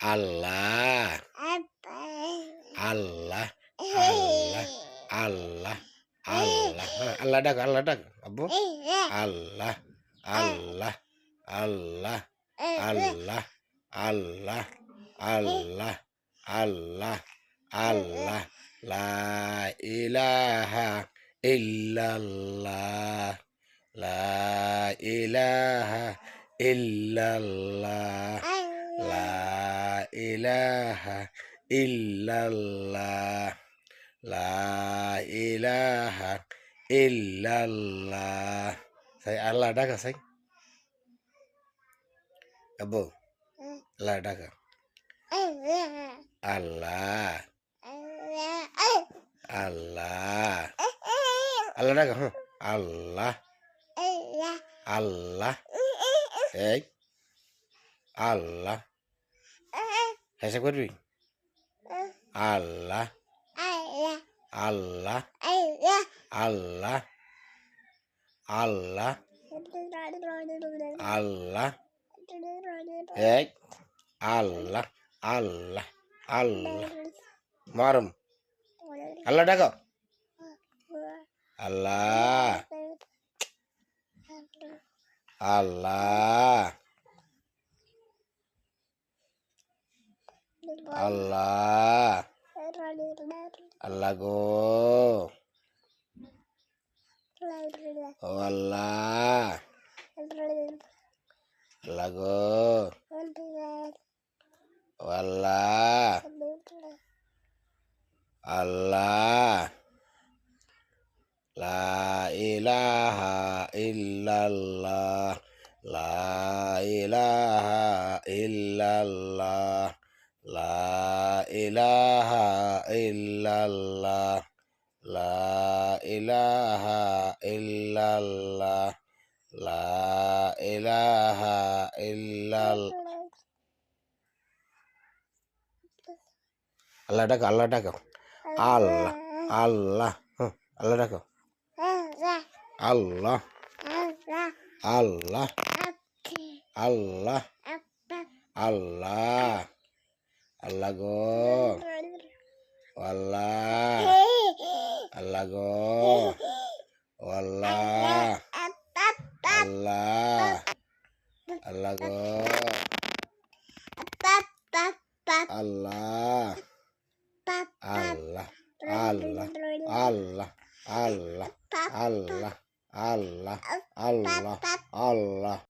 আল্লাহ আল্লাহ আল্লাহ আল্লাহ আল্লাহ হ্যাঁ আল্লাহ ডাক আব্বু আল্লাহ আল্লাহ আল্লাহ আল্লাহ আল্লাহ আল্লাহ আল্লাহ আল্লাহ লা ইলাহা ইল্লাল্লাহ লা ইলাহা ইল্লাল্লাহ লা ইলাহা ইল্লাল্লাহ লা ইলাহা ইল্লাল্লাহ say আল্লাহ ডাকা say আব্বু আল্লাহ ডাকা আল্লাহ আল্লাহ আল্লাহ ডাকা হ্যাঁ আল্লাহ আল্লাহ এই আল্লাহ হেসে করবি আল্লাহ আল্লাহ আল্লাহ আল্লাহ আল্লাহ এই আল্লাহ আল্লাহ আল্লাহ মারুম আল্লাহ ডাকো আল্লাহ আল্লাহ আল্লাহ আল্লাহ গো ও আল্লাহ আল্লাহ গো ও আল্লাহ আল্লাহ লা ইলাহা ইল্লাল্লাহ লা ইলাহা ইল্লাল্লাহ লা ইলাহা ইল্লাল্লাহ লা ইলাহা ইল্লাল্লাহ লা ইলাহা ইল্লাল্লাহ আল্লাহ ডাকো আল্লাহ আল্লাহ আল্লাহ ডাকো আল্লাহ আল্লাহ আল্লাহ আল্লাহ আল্লাহ গো আল্লাহ আল্লাহ গো আল্লাহ আল্লাহ আল্লাহ গো আল্লাহ আল্লাহ আল্লাহ আল্লাহ